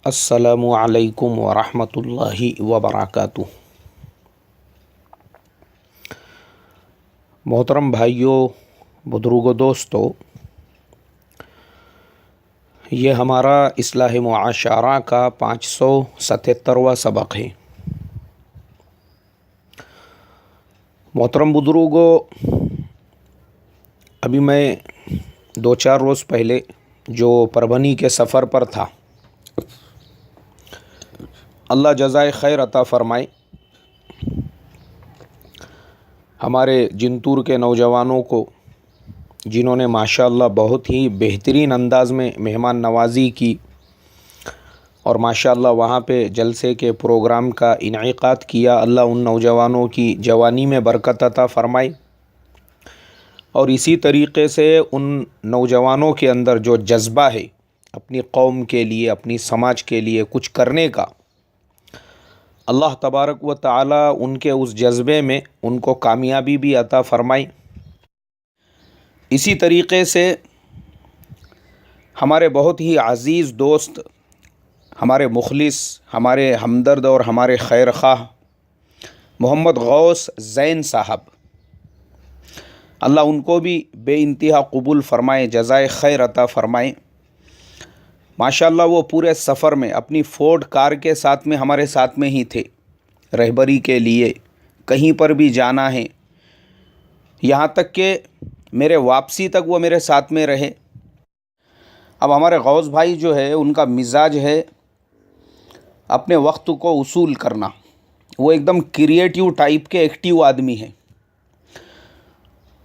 السلام علیکم ورحمۃ اللہ وبرکاتہ۔ محترم بھائیوں، بزرگوں، دوستو، یہ ہمارا اصلاح معاشرہ کا 577واں سبق ہے۔ محترم بزرگوں، ابھی میں 2-4 روز پہلے جو پربھنی کے سفر پر تھا، اللہ جزائے خیر عطا فرمائے، ہمارے جنتور کے نوجوانوں کو جنہوں نے ماشاءاللہ بہت ہی بہترین انداز میں مہمان نوازی کی اور ماشاءاللہ وہاں پہ جلسے کے پروگرام کا انعقاد کیا، اللہ ان نوجوانوں کی جوانی میں برکت عطا فرمائے اور اسی طریقے سے ان نوجوانوں کے اندر جو جذبہ ہے اپنی قوم کے لیے، اپنی سماج کے لیے کچھ کرنے کا، اللہ تبارک و تعالی ان کے اس جذبے میں ان کو کامیابی بھی عطا فرمائے۔ اسی طریقے سے ہمارے بہت ہی عزیز دوست، ہمارے مخلص، ہمارے ہمدرد اور ہمارے خیر خواہ محمد غوث زین صاحب، اللہ ان کو بھی بے انتہا قبول فرمائے، جزائے خیر عطا فرمائے۔ ماشاءاللہ وہ پورے سفر میں اپنی فورڈ کار کے ساتھ میں ہمارے ساتھ میں ہی تھے، رہبری کے لیے کہیں پر بھی جانا ہے، یہاں تک کہ میرے واپسی تک وہ میرے ساتھ میں رہے۔ اب ہمارے غوث بھائی جو ہے ان کا مزاج ہے اپنے وقت کو اصول کرنا، وہ ایک دم کریٹیو ٹائپ کے ایکٹیو آدمی ہیں۔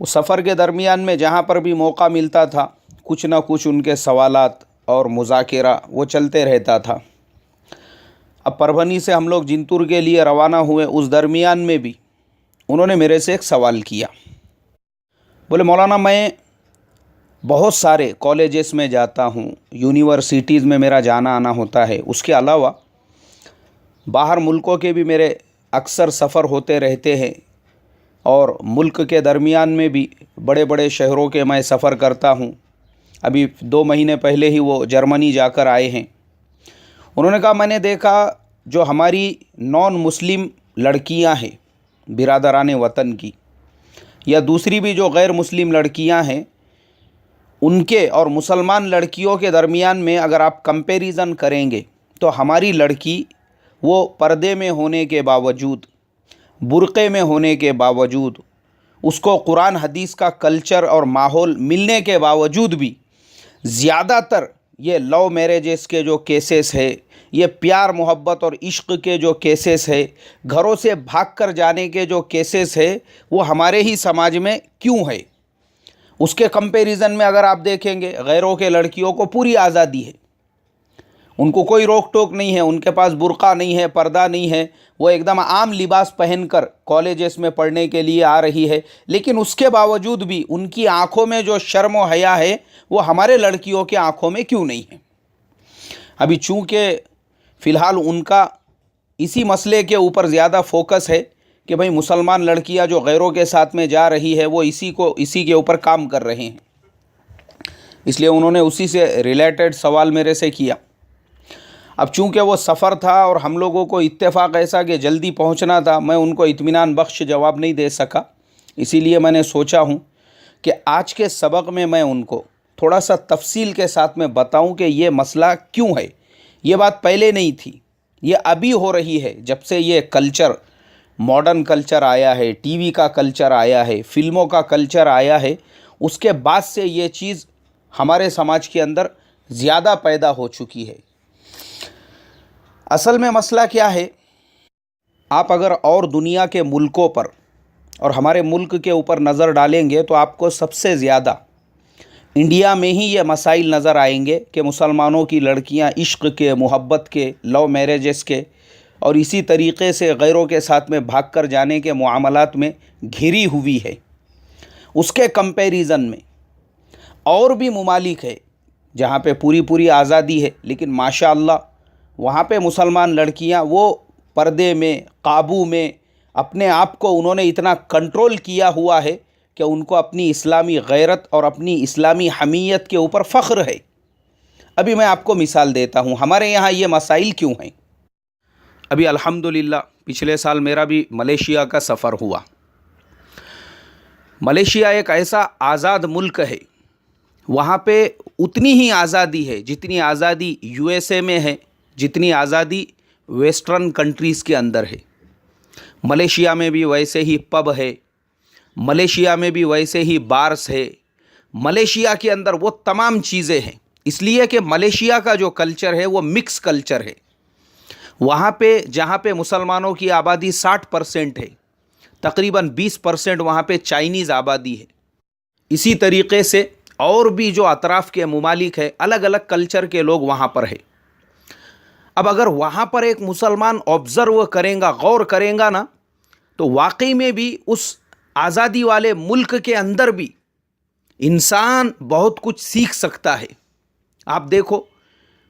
وہ سفر کے درمیان میں جہاں پر بھی موقع ملتا تھا کچھ نہ کچھ ان کے سوالات اور مذاکرہ وہ چلتے رہتا تھا۔ اب پربھنی سے ہم لوگ جنتور کے لیے روانہ ہوئے، اس درمیان میں بھی انہوں نے میرے سے ایک سوال کیا، بولے مولانا میں بہت سارے کالجز میں جاتا ہوں، یونیورسٹیز میں میرا جانا آنا ہوتا ہے، اس کے علاوہ باہر ملکوں کے بھی میرے اکثر سفر ہوتے رہتے ہیں اور ملک کے درمیان میں بھی بڑے بڑے شہروں کے میں سفر کرتا ہوں۔ ابھی 2 مہینے پہلے ہی وہ جرمنی جا کر آئے ہیں۔ انہوں نے کہا میں نے دیکھا جو ہماری نان مسلم لڑکیاں ہیں برادران وطن کی، یا دوسری بھی جو غیر مسلم لڑکیاں ہیں، ان کے اور مسلمان لڑکیوں کے درمیان میں اگر آپ کمپیریزن کریں گے تو ہماری لڑکی وہ پردے میں ہونے کے باوجود، برقعے میں ہونے کے باوجود، اس کو قرآن حدیث کا کلچر اور ماحول ملنے کے باوجود بھی زیادہ تر یہ لو میریجز کے جو کیسز ہے، یہ پیار محبت اور عشق کے جو کیسز ہے، گھروں سے بھاگ کر جانے کے جو کیسز ہے، وہ ہمارے ہی سماج میں کیوں ہے؟ اس کے کمپیریزن میں اگر آپ دیکھیں گے غیروں کے لڑکیوں کو پوری آزادی ہے، ان کو کوئی روک ٹوک نہیں ہے، ان کے پاس برقع نہیں ہے، پردہ نہیں ہے، وہ ایک دم عام لباس پہن کر کالجز میں پڑھنے کے لیے آ رہی ہے، لیکن اس کے باوجود بھی ان کی آنکھوں میں جو شرم و حیا ہے وہ ہمارے لڑکیوں کے آنکھوں میں کیوں نہیں ہے؟ ابھی چونکہ فی الحال ان کا اسی مسئلے کے اوپر زیادہ فوکس ہے کہ بھئی مسلمان لڑکیاں جو غیروں کے ساتھ میں جا رہی ہے وہ اسی کے اوپر کام کر رہے ہیں، اس لیے انہوں نے اسی سے ریلیٹڈ سوال میرے سے کیا۔ اب چونکہ وہ سفر تھا اور ہم لوگوں کو اتفاق ایسا کہ جلدی پہنچنا تھا، میں ان کو اطمینان بخش جواب نہیں دے سکا، اسی لیے میں نے سوچا ہوں کہ آج کے سبق میں ان کو تھوڑا سا تفصیل کے ساتھ میں بتاؤں کہ یہ مسئلہ کیوں ہے۔ یہ بات پہلے نہیں تھی، یہ ابھی ہو رہی ہے، جب سے یہ کلچر، ماڈرن کلچر آیا ہے، ٹی وی کا کلچر آیا ہے، فلموں کا کلچر آیا ہے، اس کے بعد سے یہ چیز ہمارے سماج کے اندر زیادہ پیدا ہو چکی ہے۔ اصل میں مسئلہ کیا ہے؟ آپ اگر اور دنیا کے ملکوں پر اور ہمارے ملک کے اوپر نظر ڈالیں گے تو آپ کو سب سے زیادہ انڈیا میں ہی یہ مسائل نظر آئیں گے کہ مسلمانوں کی لڑکیاں عشق کے، محبت کے، لو میریجز کے اور اسی طریقے سے غیروں کے ساتھ میں بھاگ کر جانے کے معاملات میں گھری ہوئی ہے۔ اس کے کمپیریزن میں اور بھی ممالک ہے جہاں پہ پوری آزادی ہے، لیکن ماشاءاللہ وہاں پہ مسلمان لڑکیاں وہ پردے میں، قابو میں، اپنے آپ کو انہوں نے اتنا کنٹرول کیا ہوا ہے کہ ان کو اپنی اسلامی غیرت اور اپنی اسلامی حمیت کے اوپر فخر ہے۔ ابھی میں آپ کو مثال دیتا ہوں ہمارے یہاں یہ مسائل کیوں ہیں۔ ابھی الحمدللہ پچھلے سال میرا بھی ملیشیا کا سفر ہوا۔ ملیشیا ایک ایسا آزاد ملک ہے، وہاں پہ اتنی ہی آزادی ہے جتنی آزادی USA میں ہے، جتنی آزادی ویسٹرن کنٹریز کے اندر ہے۔ ملیشیا میں بھی ویسے ہی پب ہے، ملیشیا میں بھی ویسے ہی بارس ہے، ملیشیا کے اندر وہ تمام چیزیں ہیں، اس لیے کہ ملیشیا کا جو کلچر ہے وہ مکس کلچر ہے۔ وہاں پہ جہاں پہ مسلمانوں کی آبادی 60% ہے، تقریباً 20% وہاں پہ چائنیز آبادی ہے۔ اسی طریقے سے اور بھی جو اطراف کے ممالک ہیں، الگ الگ کلچر کے لوگ وہاں پر ہیں۔ اب اگر وہاں پر ایک مسلمان آبزرو کریں گا، غور کریں گا نا، تو واقعی میں بھی اس آزادی والے ملک کے اندر بھی انسان بہت کچھ سیکھ سکتا ہے۔ آپ دیکھو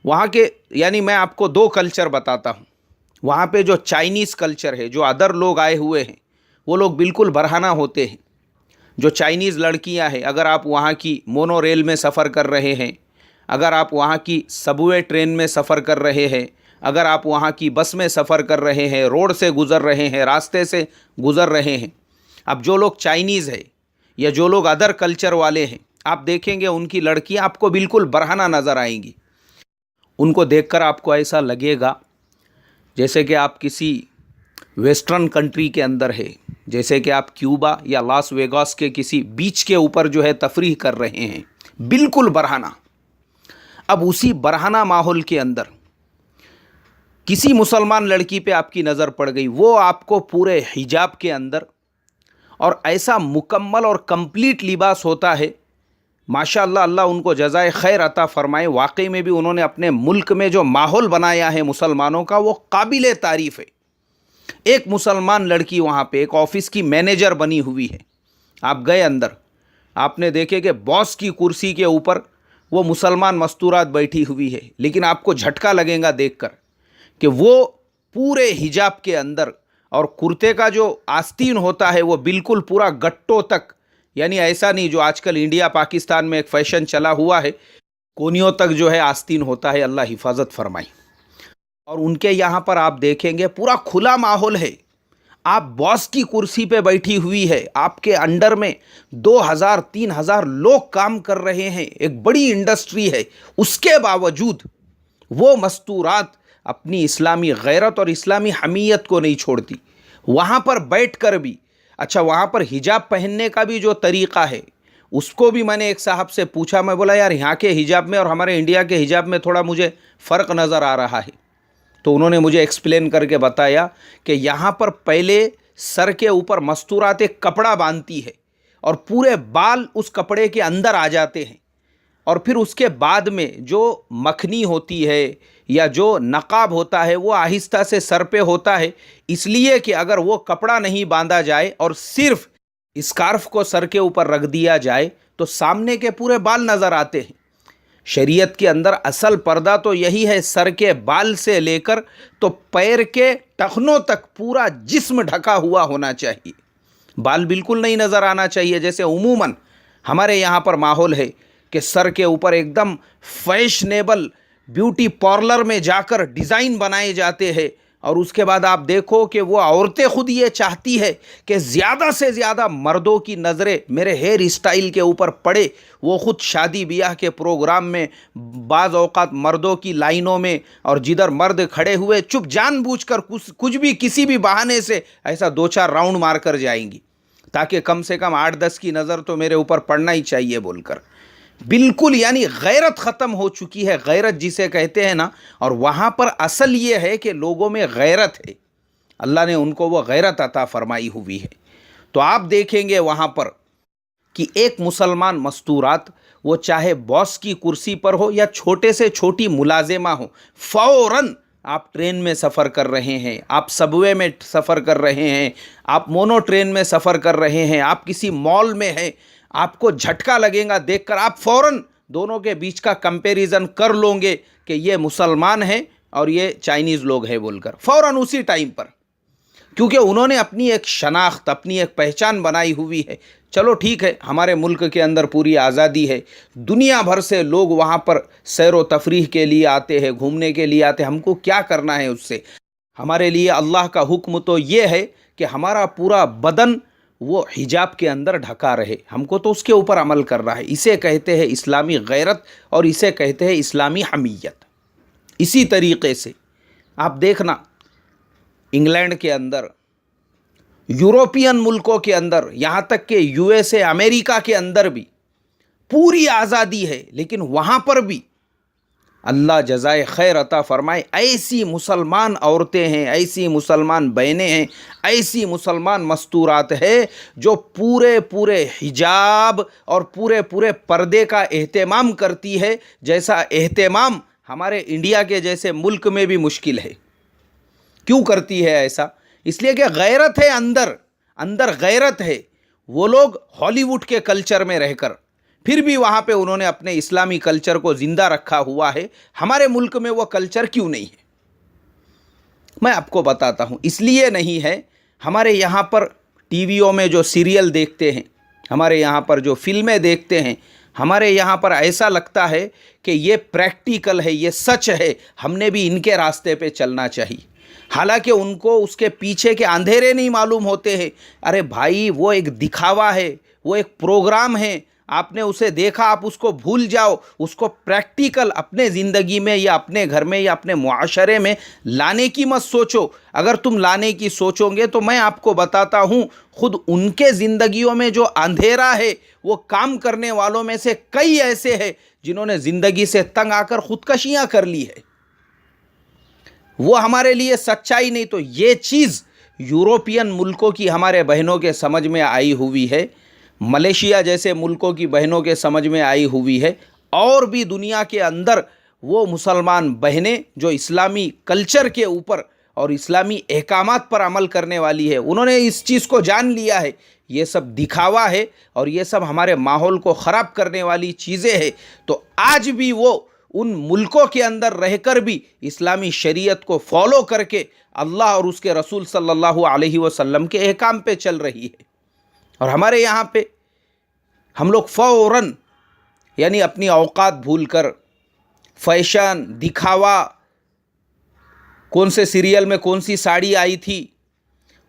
وہاں کے، یعنی میں آپ کو 2 کلچر بتاتا ہوں۔ وہاں پہ جو چائنیز کلچر ہے، جو ادر لوگ آئے ہوئے ہیں، وہ لوگ بالکل برہنہ ہوتے ہیں۔ جو چائنیز لڑکیاں ہیں، اگر آپ وہاں کی مونو ریل میں سفر کر رہے ہیں، اگر آپ وہاں کی سب وے ٹرین میں سفر کر رہے ہیں، اگر آپ وہاں کی بس میں سفر کر رہے ہیں، روڈ سے گزر رہے ہیں، راستے سے گزر رہے ہیں، اب جو لوگ چائنیز ہیں یا جو لوگ ادر کلچر والے ہیں، آپ دیکھیں گے ان کی لڑکیاں آپ کو بالکل برہنہ نظر آئیں گی۔ ان کو دیکھ کر آپ کو ایسا لگے گا جیسے کہ آپ کسی ویسٹرن کنٹری کے اندر ہے، جیسے کہ آپ کیوبا یا لاس ویگاس کے کسی بیچ کے اوپر جو ہے تفریح کر رہے ہیں، بالکل برہنہ۔ اب اسی برہنہ ماحول کے اندر کسی مسلمان لڑکی پہ آپ کی نظر پڑ گئی، وہ آپ کو پورے حجاب کے اندر اور ایسا مکمل اور کمپلیٹ لباس ہوتا ہے، ماشاءاللہ اللہ ان کو جزائے خیر عطا فرمائے۔ واقعی میں بھی انہوں نے اپنے ملک میں جو ماحول بنایا ہے مسلمانوں کا، وہ قابل تعریف ہے۔ ایک مسلمان لڑکی وہاں پہ ایک آفس کی مینیجر بنی ہوئی ہے۔ آپ گئے اندر، آپ نے دیکھے کہ باس کی کرسی کے اوپر وہ مسلمان مستورات بیٹھی ہوئی ہے، لیکن آپ کو جھٹکا لگے گا دیکھ کر کہ وہ پورے حجاب کے اندر، اور کرتے کا جو آستین ہوتا ہے وہ بالکل پورا گٹوں تک، یعنی ایسا نہیں جو آج کل انڈیا پاکستان میں ایک فیشن چلا ہوا ہے، کونیوں تک جو ہے آستین ہوتا ہے، اللہ حفاظت فرمائے۔ اور ان کے یہاں پر آپ دیکھیں گے پورا کھلا ماحول ہے۔ آپ باس کی کرسی پہ بیٹھی ہوئی ہے، آپ کے انڈر میں 2000-3000 لوگ کام کر رہے ہیں، ایک بڑی انڈسٹری ہے، اس کے باوجود وہ مستورات اپنی اسلامی غیرت اور اسلامی حمیت کو نہیں چھوڑتی۔ وہاں پر بیٹھ کر بھی، اچھا وہاں پر حجاب پہننے کا بھی جو طریقہ ہے، اس کو بھی میں نے ایک صاحب سے پوچھا، میں بولا یار یہاں کے حجاب میں اور ہمارے انڈیا کے حجاب میں تھوڑا مجھے فرق نظر آ رہا ہے۔ تو انہوں نے مجھے ایکسپلین کر کے بتایا کہ یہاں پر پہلے سر کے اوپر مستورات ایک کپڑا باندھتی ہے اور پورے بال اس کپڑے کے اندر آ جاتے ہیں، اور پھر اس کے بعد میں جو مکھنی ہوتی ہے یا جو نقاب ہوتا ہے وہ آہستہ سے سر پہ ہوتا ہے، اس لیے کہ اگر وہ کپڑا نہیں باندھا جائے اور صرف اسکارف کو سر کے اوپر رکھ دیا جائے تو سامنے کے پورے بال نظر آتے ہیں۔ شریعت کے اندر اصل پردہ تو یہی ہے، سر کے بال سے لے کر تو پیر کے ٹخنوں تک پورا جسم ڈھکا ہوا ہونا چاہیے، بال بالکل نہیں نظر آنا چاہیے۔ جیسے عموماً ہمارے یہاں پر ماحول ہے کہ سر کے اوپر ایک دم فیشنیبل بیوٹی پارلر میں جا کر ڈیزائن بنائے جاتے ہیں، اور اس کے بعد آپ دیکھو کہ وہ عورتیں خود یہ چاہتی ہے کہ زیادہ سے زیادہ مردوں کی نظریں میرے ہیئر اسٹائل کے اوپر پڑے۔ وہ خود شادی بیاہ کے پروگرام میں بعض اوقات مردوں کی لائنوں میں، اور جدھر مرد کھڑے ہوئے چپ جان بوجھ کر کچھ بھی کسی بھی بہانے سے ایسا 2-4 راؤنڈ مار کر جائیں گی، تاکہ کم سے کم 8-10 کی نظر تو میرے اوپر پڑنا ہی چاہیے بول کر۔ بالکل یعنی غیرت ختم ہو چکی ہے، غیرت جسے کہتے ہیں نا۔ اور وہاں پر اصل یہ ہے کہ لوگوں میں غیرت ہے، اللہ نے ان کو وہ غیرت عطا فرمائی ہوئی ہے۔ تو آپ دیکھیں گے وہاں پر کہ ایک مسلمان مستورات، وہ چاہے باس کی کرسی پر ہو یا چھوٹے سے چھوٹی ملازمہ ہو، فوراً آپ ٹرین میں سفر کر رہے ہیں، آپ سب وے میں سفر کر رہے ہیں، آپ مونو ٹرین میں سفر کر رہے ہیں، آپ کسی مال میں ہیں، آپ کو جھٹکا لگے گا دیکھ کر، آپ فوراً دونوں کے بیچ کا کمپیریزن کر لوں گے کہ یہ مسلمان ہیں اور یہ چائنیز لوگ ہیں بول کر، فوراً اسی ٹائم پر، کیونکہ انہوں نے اپنی ایک شناخت، اپنی ایک پہچان بنائی ہوئی ہے۔ چلو ٹھیک ہے، ہمارے ملک کے اندر پوری آزادی ہے، دنیا بھر سے لوگ وہاں پر سیر و تفریح کے لیے آتے ہیں، گھومنے کے لیے آتے ہیں، ہم کو کیا کرنا ہے اس سے؟ ہمارے لیے اللہ کا حکم تو یہ ہے کہ ہمارا پورا بدن وہ حجاب کے اندر ڈھکا رہے، ہم کو تو اس کے اوپر عمل کرنا ہے۔ اسے کہتے ہیں اسلامی غیرت اور اسے کہتے ہیں اسلامی حمیت۔ اسی طریقے سے آپ دیکھنا انگلینڈ کے اندر، یوروپین ملکوں کے اندر، یہاں تک کہ USA امریکہ کے اندر بھی پوری آزادی ہے، لیکن وہاں پر بھی اللہ جزائے خیر عطا فرمائے، ایسی مسلمان عورتیں ہیں، ایسی مسلمان بہنیں ہیں، ایسی مسلمان مستورات ہیں جو پورے حجاب اور پورے پردے کا اہتمام کرتی ہے، جیسا اہتمام ہمارے انڈیا کے جیسے ملک میں بھی مشکل ہے۔ کیوں کرتی ہے ایسا؟ اس لیے کہ غیرت ہے، اندر غیرت ہے۔ وہ لوگ ہالی ووڈ کے کلچر میں رہ کر پھر بھی وہاں پہ انہوں نے اپنے اسلامی کلچر کو زندہ رکھا ہوا ہے۔ ہمارے ملک میں وہ کلچر کیوں نہیں ہے؟ میں آپ کو بتاتا ہوں، اس لیے نہیں ہے، ہمارے یہاں پر ٹی ویوں میں جو سیریل دیکھتے ہیں، ہمارے یہاں پر جو فلمیں دیکھتے ہیں، ہمارے یہاں پر ایسا لگتا ہے کہ یہ پریکٹیکل ہے، یہ سچ ہے، ہم نے بھی ان کے راستے پہ چلنا چاہیے، حالانکہ ان کو اس کے پیچھے کے اندھیرے نہیں معلوم ہوتے ہیں۔ ارے بھائی، وہ ایک دکھاوا ہے، وہ ایک پروگرام ہے، آپ نے اسے دیکھا، آپ اس کو بھول جاؤ، اس کو پریکٹیکل اپنے زندگی میں یا اپنے گھر میں یا اپنے معاشرے میں لانے کی مت سوچو۔ اگر تم لانے کی سوچو گے تو میں آپ کو بتاتا ہوں، خود ان کے زندگیوں میں جو اندھیرا ہے، وہ کام کرنے والوں میں سے کئی ایسے ہیں جنہوں نے زندگی سے تنگ آ کر خودکشیاں کر لی ہے۔ وہ ہمارے لیے سچائی نہیں، تو یہ چیز یوروپین ملکوں کی ہمارے بہنوں کے سمجھ میں آئی ہوئی ہے، ملیشیا جیسے ملکوں کی بہنوں کے سمجھ میں آئی ہوئی ہے، اور بھی دنیا کے اندر وہ مسلمان بہنیں جو اسلامی کلچر کے اوپر اور اسلامی احکامات پر عمل کرنے والی ہے، انہوں نے اس چیز کو جان لیا ہے، یہ سب دکھاوا ہے اور یہ سب ہمارے ماحول کو خراب کرنے والی چیزیں ہیں۔ تو آج بھی وہ ان ملکوں کے اندر رہ کر بھی اسلامی شریعت کو فالو کر کے اللہ اور اس کے رسول صلی اللہ علیہ وسلم کے احکام پہ چل رہی ہے، اور ہمارے یہاں پہ ہم لوگ فوراً یعنی اپنی اوقات بھول کر فیشن، دکھاوا، کون سے سیریل میں کون سی ساڑی آئی تھی،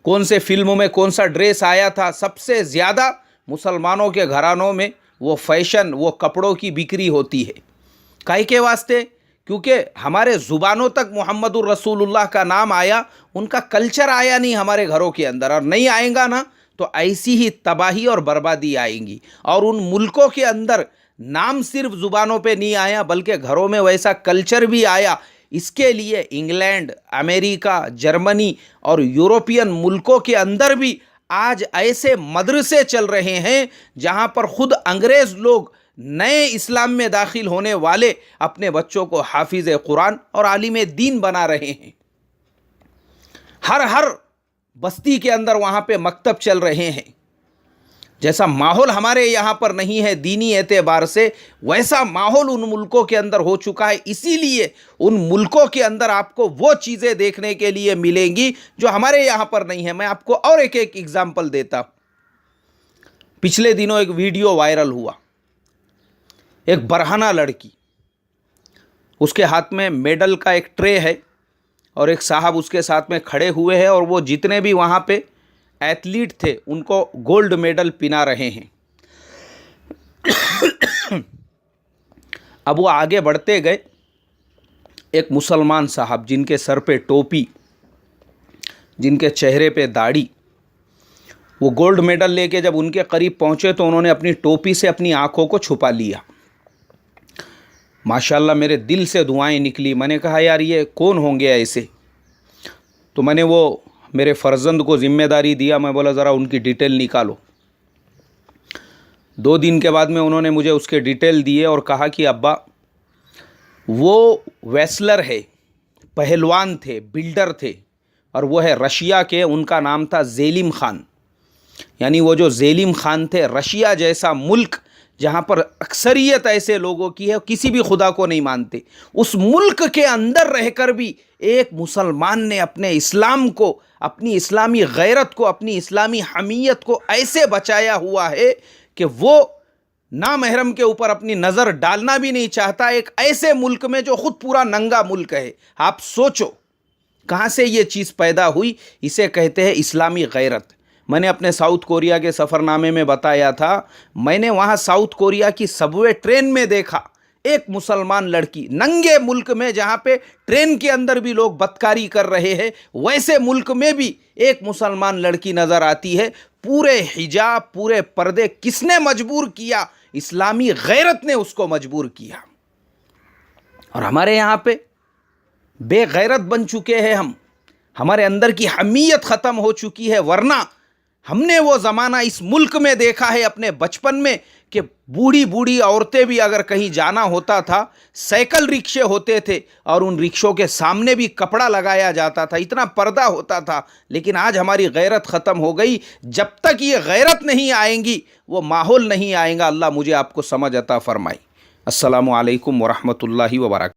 کون سے فلموں میں کون سا ڈریس آیا تھا، سب سے زیادہ مسلمانوں کے گھرانوں میں وہ فیشن، وہ کپڑوں کی بکری ہوتی ہے۔ کائی کے واسطے؟ کیونکہ ہمارے زبانوں تک محمد الرسول اللہ کا نام آیا، ان کا کلچر آیا نہیں ہمارے گھروں کے اندر، اور نہیں آئیں گا نا تو ایسی ہی تباہی اور بربادی آئیں گی۔ اور ان ملکوں کے اندر نام صرف زبانوں پہ نہیں آیا بلکہ گھروں میں ویسا کلچر بھی آیا۔ اس کے لیے انگلینڈ، امریکہ، جرمنی اور یوروپین ملکوں کے اندر بھی آج ایسے مدرسے چل رہے ہیں جہاں پر خود انگریز لوگ نئے اسلام میں داخل ہونے والے اپنے بچوں کو حافظ قرآن اور عالم دین بنا رہے ہیں۔ ہر بستی کے اندر وہاں پہ مکتب چل رہے ہیں۔ جیسا ماحول ہمارے یہاں پر نہیں ہے دینی اعتبار سے، ویسا ماحول ان ملکوں کے اندر ہو چکا ہے۔ اسی لیے ان ملکوں کے اندر آپ کو وہ چیزیں دیکھنے کے لیے ملیں گی جو ہمارے یہاں پر نہیں ہے۔ میں آپ کو اور ایک ایگزامپل دیتا ہوں۔ پچھلے دنوں ایک ویڈیو وائرل ہوا، ایک برہنہ لڑکی، اس کے ہاتھ میں میڈل کا ایک ٹرے ہے اور ایک صاحب اس کے ساتھ میں کھڑے ہوئے ہیں، اور وہ جتنے بھی وہاں پہ ایتھلیٹ تھے ان کو گولڈ میڈل پنا رہے ہیں۔ اب وہ آگے بڑھتے گئے، ایک مسلمان صاحب جن کے سر پہ ٹوپی، جن کے چہرے پہ داڑھی، وہ گولڈ میڈل لے کے جب ان کے قریب پہنچے تو انہوں نے اپنی ٹوپی سے اپنی آنکھوں کو چھپا لیا۔ ماشاءاللہ میرے دل سے دعائیں نکلی، میں نے کہا یار یہ کون ہوں گے ایسے؟ تو میں نے وہ میرے فرزند کو ذمہ داری دیا، میں بولا ذرا ان کی ڈیٹیل نکالو۔ 2 دن کے بعد میں انہوں نے مجھے اس کے ڈیٹیل دیے اور کہا کہ ابا وہ ویسلر ہے، پہلوان تھے، بلڈر تھے، اور وہ ہے رشیا کے، ان کا نام تھا زیلم خان۔ یعنی وہ جو زیلم خان تھے، رشیا جیسا ملک جہاں پر اکثریت ایسے لوگوں کی ہے کسی بھی خدا کو نہیں مانتے، اس ملک کے اندر رہ کر بھی ایک مسلمان نے اپنے اسلام کو، اپنی اسلامی غیرت کو، اپنی اسلامی حمیت کو ایسے بچایا ہوا ہے کہ وہ نامحرم کے اوپر اپنی نظر ڈالنا بھی نہیں چاہتا، ایک ایسے ملک میں جو خود پورا ننگا ملک ہے۔ آپ سوچو کہاں سے یہ چیز پیدا ہوئی، اسے کہتے ہیں اسلامی غیرت۔ میں نے اپنے ساؤتھ کوریا کے سفر نامے میں بتایا تھا، میں نے وہاں ساؤتھ کوریا کی سب وے ٹرین میں دیکھا ایک مسلمان لڑکی، ننگے ملک میں جہاں پہ ٹرین کے اندر بھی لوگ بدکاری کر رہے ہیں، ویسے ملک میں بھی ایک مسلمان لڑکی نظر آتی ہے، پورے حجاب، پورے پردے۔ کس نے مجبور کیا؟ اسلامی غیرت نے اس کو مجبور کیا۔ اور ہمارے یہاں پہ بے غیرت بن چکے ہیں ہم، ہمارے اندر کی حمیت ختم ہو چکی ہے، ورنہ ہم نے وہ زمانہ اس ملک میں دیکھا ہے اپنے بچپن میں کہ بوڑھی بوڑھی عورتیں بھی اگر کہیں جانا ہوتا تھا، سائیکل رکشے ہوتے تھے اور ان رکشوں کے سامنے بھی کپڑا لگایا جاتا تھا، اتنا پردہ ہوتا تھا۔ لیکن آج ہماری غیرت ختم ہو گئی۔ جب تک یہ غیرت نہیں آئیں گی، وہ ماحول نہیں آئے گا۔ اللہ مجھے آپ کو سمجھ عطا فرمائے۔ السلام علیکم ورحمۃ اللہ وبرکاتہ۔